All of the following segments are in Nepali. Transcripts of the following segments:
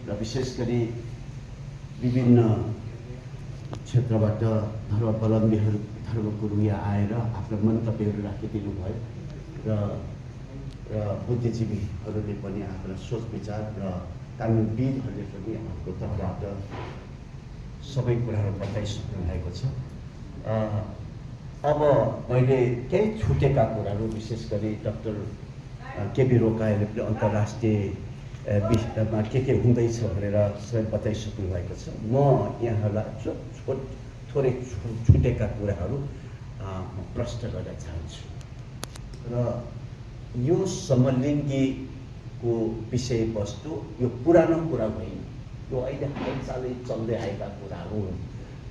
र विशेष गरी विभिन्न क्षेत्रबाट धर्मावलम्बीहरू धर्मगुरु यहाँ आएर आफ्नो मन्तव्यहरू राखिदिनु भयो र बुद्धिजीवीहरूले पनि आफ्नो सोच विचार र कानुनविदहरूले पनि आफ्नो तर्फबाट सबै कुराहरू बताइसक्नु भएको छ। अब मैले केही छुटेका कुराहरू विशेष गरी डाक्टर केबी रोकाले पनि अन्तर्राष्ट्रिय विषयमा के हुँदैछ भनेर सबै बताइसक्नु भएको छ। म यहाँहरूलाई थोरै छुटेका कुराहरू म प्रश्न गर्न चाहन्छु र यो समलिङ्गीको विषयवस्तु यो पुरानो कुरा होइन, यो अहिले हालसालै चल्दै आएका कुराहरू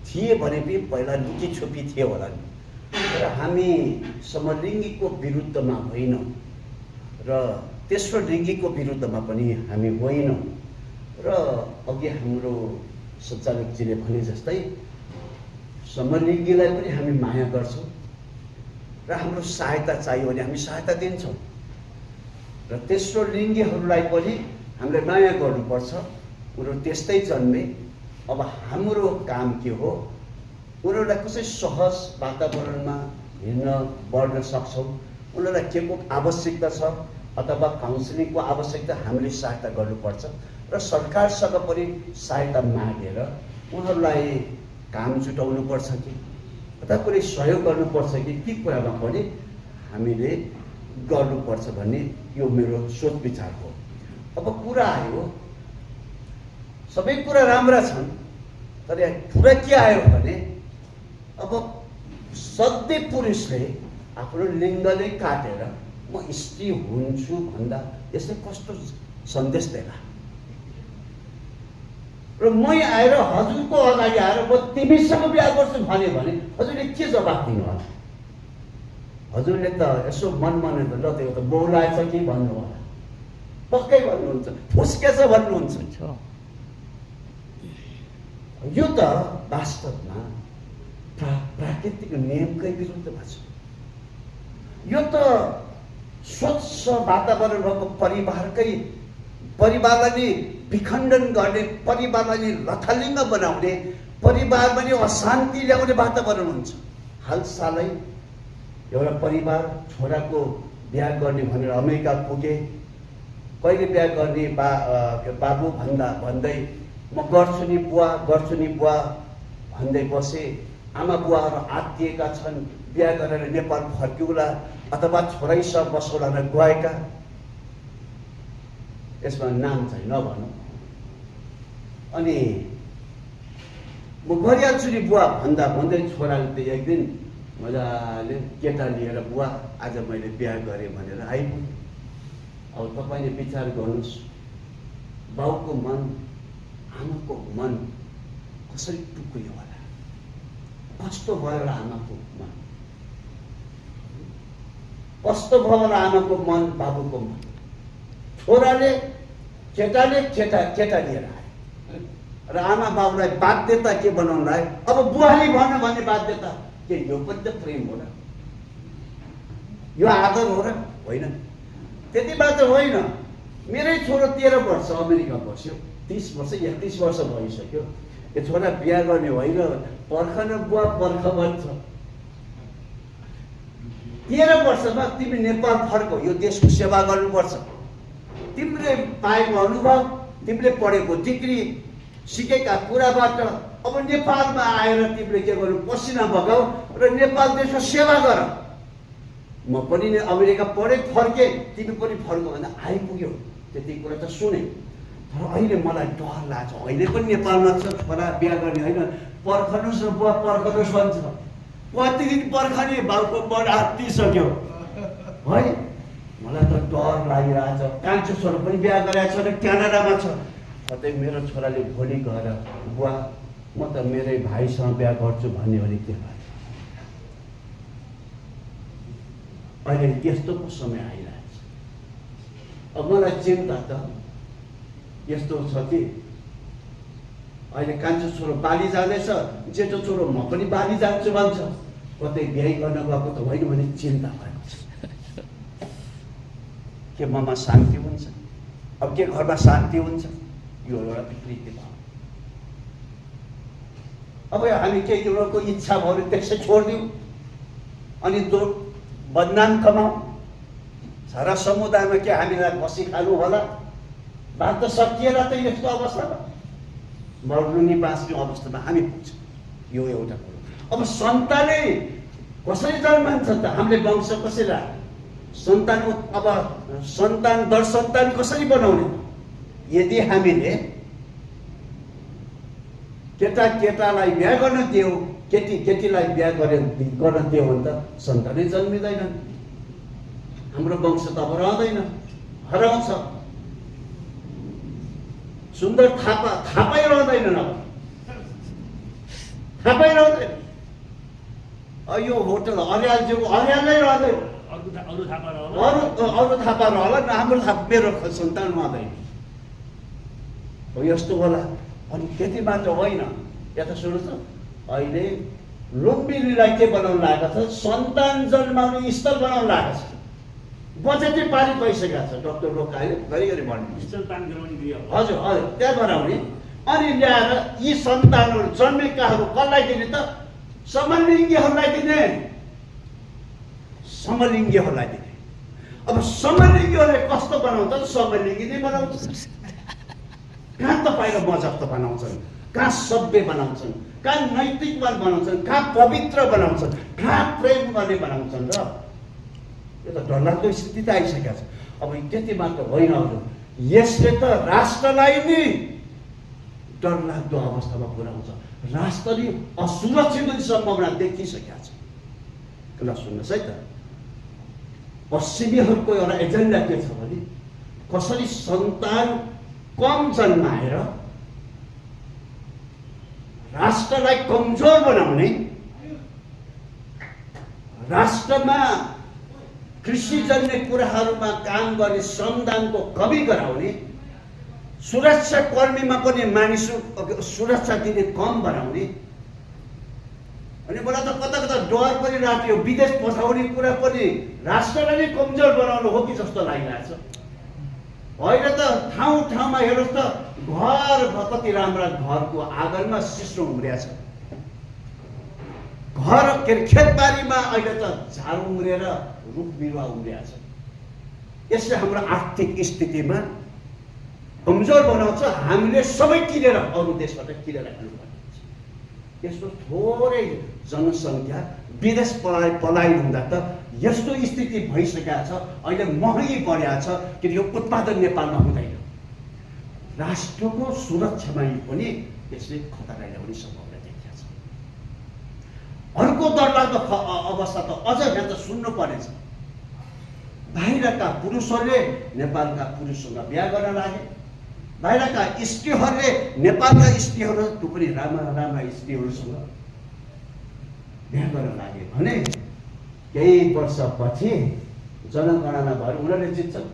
थिए भने पनि पहिला लुकीछुपी थिए होला नि। तर हामी समलिङ्गीको विरुद्धमा होइनौँ र तेस्रो लिङ्गीको विरुद्धमा पनि हामी होइनौँ र अघि हाम्रो सञ्चालकजीले भने जस्तै समलिङ्गीलाई पनि हामी माया गर्छौँ र हाम्रो सहायता चाहियो भने हामी सहायता दिन्छौँ र तेस्रो लिङ्गीहरूलाई पनि हामीले माया गर्नुपर्छ। उनीहरू त्यस्तै जन्मे। अब हाम्रो काम के हो, उनीहरूलाई कसै सहज वातावरणमा हिँड्न बढ्न सक्छौँ, उनीहरूलाई के को आवश्यकता छ अथवा काउन्सिलिङको आवश्यकता हामीले सहायता गर्नुपर्छ र सरकारसँग पनि सहायता मागेर उनीहरूलाई काम जुटाउनुपर्छ कि अथवा कुनै सहयोग गर्नुपर्छ कि ती कुरामा पनि हामीले गर्नुपर्छ भन्ने यो मेरो सोच विचार हो। अब कुरा आयो, सबै कुरा राम्रा छन्, तर कुरा के आयो भने अब सधैँ पुरुषले आफ्नो लिङ्गले काटेर म स्त्री हुन्छु भन्दा यसले कस्तो सन्देश दिएला र म आएर हजुरको अगाडि आएर म तिमीसँग बिहा गर्छु भने हजुरले के जवाब दिनु होला? हजुरले त यसो मन माने त ल त्यो त बोलाएछ कि भन्नु होला, पक्कै भन्नुहुन्छ, फुस्केछ भन्नुहुन्छ। यो त वास्तवमा प्राकृतिक नियमकै विरुद्धमा छ। यो त स्वच्छ वातावरण भएको परिवारलाई विखण्डन गर्ने, परिवारलाई लथालिङ्ग बनाउने, परिवारमा नि अशान्ति ल्याउने वातावरण हुन्छ। हालसालै एउटा परिवार छोराको बिहा गर्ने भनेर अमेरिका पुगे। कहिले बिहा गर्ने बाबु भन्दै म गर्छु नि बुवा भन्दै बसे। आमा बुवाहरू आत्तिएका छन्, बिहा गरेर नेपाल फर्किउला अथवा छोरैसँग बसौला गएका। यसमा नाम चाहिँ नभनौँ। अनि म गरिहाल्छु नि बुवा भन्दै छोराले त एक दिन मजाले केटा लिएर बुवा आज मैले बिहा गरेँ भनेर आइपुग्यो। अब तपाईँले विचार गर्नुहोस्, बाउको मन आमाको मन कसरी टुक्रियो होला, कस्तो भयो होला आमाको मन, कस्तो भयो होला आमाको मन, बाबुको मन। केटाले केटा लिएर आयो र आमा बाबुलाई बाध्यता के बनाउनलाई अब बुहारी भन भन्ने बाध्यता के? यो पनि त प्रेम हो र? यो आदर हो र? होइन, त्यति मात्र होइन। मेरै छोरो 13 वर्ष अमेरिका बस्यो, 30 वर्ष 31 वर्ष भइसक्यो। यो छोरा बिहा गर्ने होइन, पर्ख न बुवा पर्ख भन्छ। 13 वर्षमा तिमी नेपाल फर्को, यो देशको सेवा गर्नुपर्छ। तिमीले पाएको अनुभव, तिमीले पढेको डिग्री, सिकेका कुराबाट अब नेपालमा आएर तिमीले के गर्नु, पसिना बगाऊ र नेपाल देशको सेवा गर। म पनि अमेरिका पढेँ, फर्केँ, तिमी पनि फर्को भन्दा आइपुग्यो। त्यति कुरा त सुने। तर अहिले मलाई डर लाग्छ। अहिले पनि नेपालमा छ छोरा बिहा गर्ने होइन, पर्खनुहोस् न बुवा पर्खनुहोस् भन्छ। कति दिन पर्खने, बाउको मन आत्तिसक्यो है। मलाई त डर लागिरहेछ। कान्छो छोरा पनि बिहा गरेको छ र क्यानाडामा छ। कतै मेरो छोराले भोलि गएर बुवा म त मेरै भाइसँग बिहा गर्छु भन्ने भने के भयो? अहिले यस्तो पो समय आइरहेछ। अब मलाई चिन्ता त यस्तो छ कि अहिले कान्छो छोरो बाली जाँदैछ, जेठो छोरो म पनि बाली जान्छु भन्छ। कतै बिहे गर्न गएको त होइन भने चिन्ता भएको छ। के ममा शान्ति हुन्छ? अब के घरमा शान्ति हुन्छ? यो एउटा विकृति भयो। अब हामी केही कुरोको इच्छा भयो त्यसै छोडिदिउँ अनि बदनाम कमाऊ। सारा समुदायमा के हामीलाई बसी खानु होला? बात त सकिएर त यस्तो अवस्थामा मर्नु नि बाँच्ने अवस्थामा हामी पुग्छौँ। यो एउटा कुरो। अब सन्तानै कसरी जन्मान्छ त? हामीले वंश कसरी राख्ने? सन्तान अब सन्तान दर सन्तान कसरी बनाउने? यदि हामीले केटा केटालाई बिहा गर्न दियो, केटी केटीलाई बिहा गर्न दियो भने त सन्तानै जन्मिँदैनन्। हाम्रो वंश त अब रहँदैन, हराउँछ। सुन्दर थापै रहँदैनन्। अब थापै रहँदैन। यो होटल अर्यालज्यूको अर्यालै रहँदैन। अरू थापा रहला न, हाम्रो थापा मेरो सन्तान रहँदैन। हो यस्तो होला। अनि त्यति मात्र होइन, यता सुन्नुहोस् न, अहिले लुम्बिनीलाई के बनाउनु लागेको छ? सन्तान जन्माउने स्थल बनाउनु लागेको छ। बजेटै पारित भइसकेको छ। डाक्टर रोकाले घरिघरि भन्नु हजुर हजुर त्यहाँ बनाउने। अनि ल्याएर यी सन्तानहरू जन्मेकाहरू कसलाई दिने त? समलिङ्गीहरूलाई दिने। समलिङ्गीहरूलाई दिने। अब समलिङ्गीहरूले कस्तो बनाउँछ? समलिङ्गी नै बनाउँछ। कहाँ तपाईँ मजाक त बनाउँछन्, कहाँ सभ्य बनाउँछन्, कहाँ नैतिकवान बनाउँछन्, कहाँ पवित्र बनाउँछन्, कहाँ प्रेम गर्ने बनाउँछन्। र यो त डरलाग्दो स्थिति त आइसकेको छ। अब त्यति मात्र होइन हजुर, यसले त राष्ट्रलाई नै डरलाग्दो अवस्थामा पुर्याउँछ। राष्ट्र नै असुरक्षित हुने सम्भावना देखिसकेको छ। ल सुन्नुहोस् है त, पश्चिमीहरूको एउटा एजेन्डा के छ भने कसरी सन्तान कम जन्माएर राष्ट्रलाई कमजोर बनाउने, राष्ट्रमा कृषिजन्य कुराहरूमा काम गर्ने श्रमदानको कमी गराउने, सुरक्षा कर्मीमा पनि मानिसहरू सुरक्षा दिने कम बनाउने। अनि मलाई त कता कता डर पनि लाग्यो, विदेश पठाउने कुरा पनि राष्ट्रलाई नै कमजोर बनाउनु हो कि जस्तो लागिरहेको छ। होइन त ठाउँ ठाउँमा हेर्नुहोस् त, घर कति राम्रा घरको आँगनमा सिस्नो उम्रिएको छ। घर के अरे खेतबारीमा अहिले त झाडु उम्रेर रुख बिरुवा उम्रिएको छ। यसले हाम्रो आर्थिक स्थितिमा कमजोर बनाउँछ। हामीले सबै किनेर अरू देशबाट किनेर खानुपर्ने हुन्छ। यस्तो थोरै जनसङ्ख्या विदेश पलायन हुँदा त यस्तो स्थिति भइसकेको छ। अहिले महँगी बढेको छ कि यो उत्पादन नेपालमा हुँदैन। राष्ट्रको सुरक्षामा पनि यसले खतरा ल्याउने सम्भावना देखिएको छ। अर्को डरलाग्दो अवस्था त अझ यहाँ त सुन्नु पर्नेछ। बाहिरका पुरुषहरूले नेपालका पुरुषसँग बिहा गर्न लागे। बाहिरका स्त्रीहरूले नेपालका स्त्रीहरू, त्यो पनि राम्रा राम्रा स्त्रीहरूसँग बिहा गर्न लागे भने केही वर्षपछि जनगणना भएर उनीहरूले जित्छन्।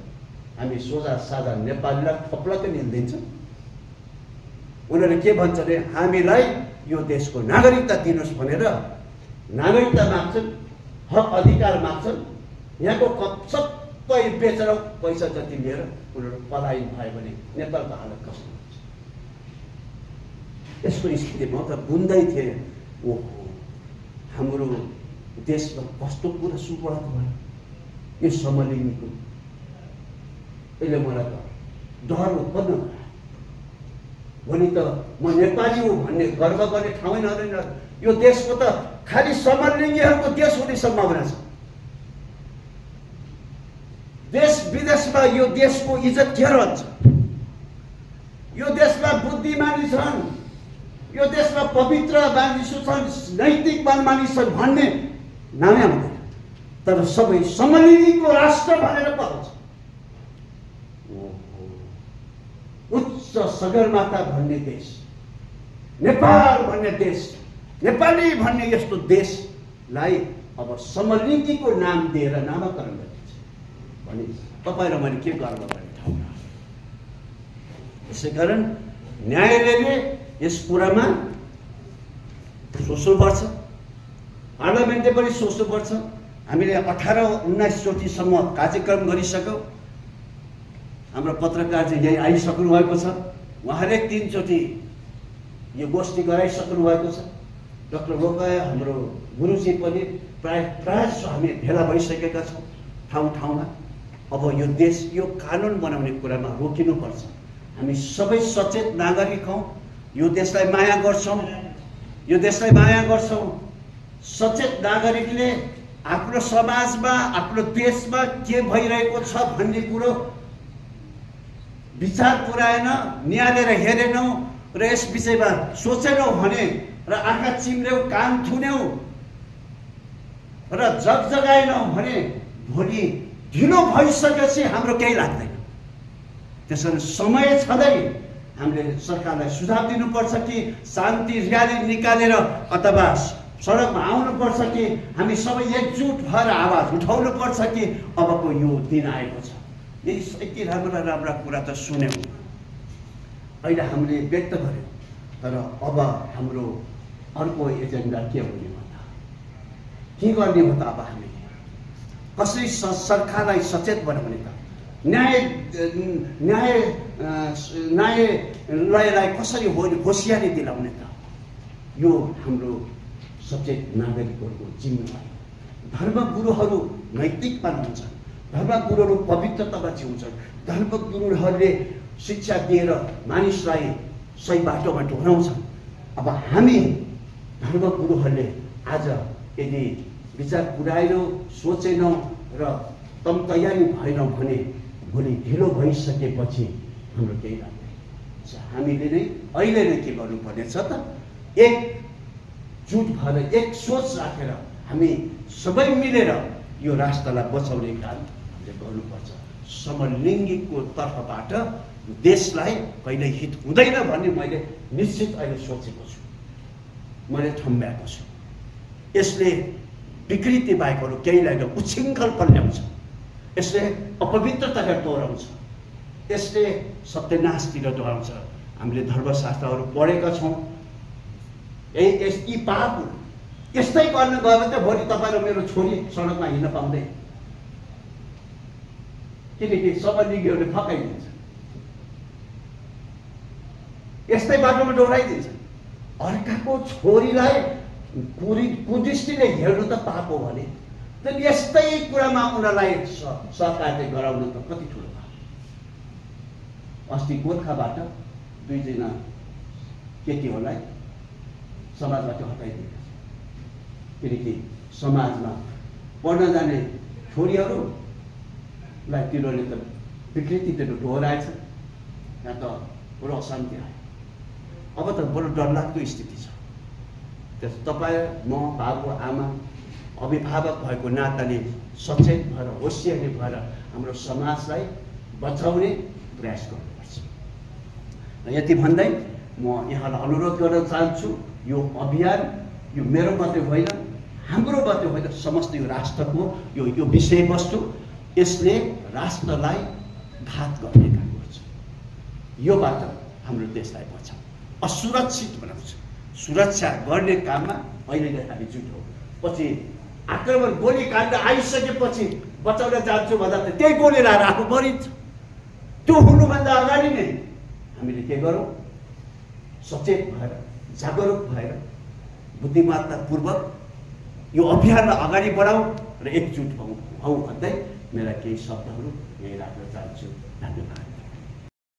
हामी सोझा साझा नेपालीलाई थप्लकै निल्दिन्छौँ। उनीहरूले के भन्छ भने हामीलाई यो देशको नागरिकता दिनुहोस् भनेर नागरिकता माग्छन्, हक अधिकार माग्छन्। यहाँको सबै बेचेर पैसा जति लिएर उनीहरू पलायन भयो भने नेपालको हालत कस्तो हुन्छ? यसको स्थितिमा त बुन्दै थिए। ओहो, हाम्रो देशमा कस्तो कुरा सुपडक भयो यो समलिङ्गीको। यसले मलाई त डर उत्पन्न भयो। भने त म नेपाली हो भन्ने गर्व गर्ने ठाउँ नरहेन। यो देशको त खालि समलिङ्गीहरूको देश हुने सम्भावना छ। देश विदेशमा यो देशको इज्जत के रहन्छ? यो देशमा बुद्धिमानी छन्, यो देशमा पवित्र मानिसहरू छन्, नैतिकवान मानिस छन् भन्ने नामै आउँदैन। तर सबै समलिङ्गीको राष्ट्र भनेर पाउँछ। उच्च सगरमाथा भन्ने देश, नेपाल भन्ने देश, नेपाली भन्ने यस्तो देशलाई अब समलिङ्गीको नाम दिएर नामाकरण गरिन्छ भने तपाईँ र मैले के गर्व गर्ने ठाउँ? यसै कारण न्यायालयले यस कुरामा सोच्नुपर्छ, पार्लियामेन्टले पनि सोच्नुपर्छ। हामीले 18-19 चोटिसम्म कार्यक्रम गरिसक्यौँ। हाम्रो पत्रकार चाहिँ यही आइसक्नु भएको छ। उहाँले 3 चोटि यो गोष्ठी गराइसक्नु भएको छ। डाक्टर रोकाया हाम्रो गुरुजी पनि प्राय हामी भेला भइसकेका छौँ ठाउँ ठाउँमा। अब यो देश यो कानुन बनाउने कुरामा रोकिनुपर्छ। हामी सबै सचेत नागरिक हौँ, यो देशलाई माया गर्छौँ, यो देशलाई माया गर्छौँ। सचेत नागरिकले आफ्नो समाजमा आफ्नो देशमा के भइरहेको छ भन्ने कुरो विचार पुर्याएन, निहालेर हेरेनौँ र यस विषयमा सोचेनौँ भने र आँखा चिम्र्यौँ, कान थुन्यौँ र जगजगाएनौँ भने भोलि ढिलो भइसकेपछि हाम्रो केही लाग्दैन। त्यसैले समय छँदै हामीले सरकारलाई सुझाव दिनुपर्छ कि शान्ति र्याली निकालेर अथवा सडकमा आउनुपर्छ कि हामी सबै एकजुट भएर आवाज उठाउनुपर्छ कि अबको यो दिन आएको छ। यति राम्रा राम्रा कुरा त सुन्यौँ, अहिले हामीले व्यक्त गर्यौँ, तर अब हाम्रो अर्को एजेन्डा के हुने हो त? के गर्ने हो त? अब हामीले कसरी सरकारलाई सचेत बनाउने त? न्यायालयलाई कसरी होसियारी दिलाउने त? यो हाम्रो सचेत नागरिकहरूको जिम्मेवारी। धर्मगुरुहरू नैतिकमा हुन्छन्, धर्मगुरुहरू पवित्रतामा जिउँछन्, धर्मगुरुहरूले शिक्षा दिएर मानिसलाई सही बाटोमा ढोलाउँछन्। अब हामी धर्मगुरुहरूले आज यदि विचार पुर्याएनौँ, सोचेनौँ र तम तयारी भएनौँ भने भोलि ढिलो भइसकेपछि हाम्रो केही लाग्दैन। हामीले नै अहिले नै के गर्नुपर्ने छ त? एकजुट भएर एक सोच राखेर हामी सबै मिलेर यो राष्ट्रलाई बचाउने काम हामीले गर्नुपर्छ। समलिङ्गीको तर्फबाट देशलाई कहिले हित हुँदैन भन्ने मैले निश्चित अहिले सोचेको छु, मैले ठम्ब्याएको छु। यसले विकृति बाहेक अरू केही लाग्दैन, उच्छृङ्खलपन ल्याउँछ, यसले अपवित्रतालाई दोहोऱ्याउँछ, यसले सत्यनाशतिर दोहोऱ्याउँछ। हामीले धर्मशास्त्रहरू पढेका छौँ। यी पापहरू यस्तै गर्न गयो भने त भोलि तपाईँ र मेरो छोरी सडकमा हिँड्न पाउँदैन, किनकि समलिङ्गीहरूले फकाइदिन्छ, यस्तै बाटोमा डोराइदिन्छ। अर्काको छोरीलाई कुदृष्टिले हेर्नु त पाप हो भने त यस्तै कुरामा उनीहरूलाई सहकार्य गराउनु त कति ठुलो पाप। अस्ति गोर्खाबाट 2 जना केटीहरूलाई समाजबाट हटाइदिएको छ, किनकि समाजमा पढ्न जाने छोरीहरूलाई तिनीहरूले त विकृतितिर डोहोऱ्याएछ, यहाँ त बडो अशान्ति आयो। अब त बडो डरलाग्दो स्थिति छ। त्यस तपाईँ, म, बाबु आमा, अभिभावक भएको नाताले सचेत भएर होसियारी भएर हाम्रो समाजलाई बचाउने प्रयास गर्नुपर्छ। र यति भन्दै म यहाँलाई अनुरोध गर्न चाहन्छु, यो अभियान यो मेरो मात्रै होइन, हाम्रो मात्रै होइन, समस्त यो राष्ट्रको यो विषयवस्तु, यसले राष्ट्रलाई घात गर्ने काम गर्छ। यो बाटो हाम्रो देशलाई बचाउँछ, असुरक्षित बनाउँछ। सुरक्षा गर्ने काममा अहिले नै हामी जुटौँ। पछि आक्रमण गोलीकाण्ड आइसकेपछि बचाउन जान्छु भन्दा त त्यही गोली लाएर आफू मरिन्छ। त्यो हुनुभन्दा अगाडि नै हामीले के गरौँ? सचेत भएर, जागरुक भएर, बुद्धिमत्तापूर्वक यो अभियानलाई अगाडि बढाउँ र एकजुट हौँ भन्दै मेरा केही शब्दहरू यही राख्न चाहन्छु। धन्यवाद।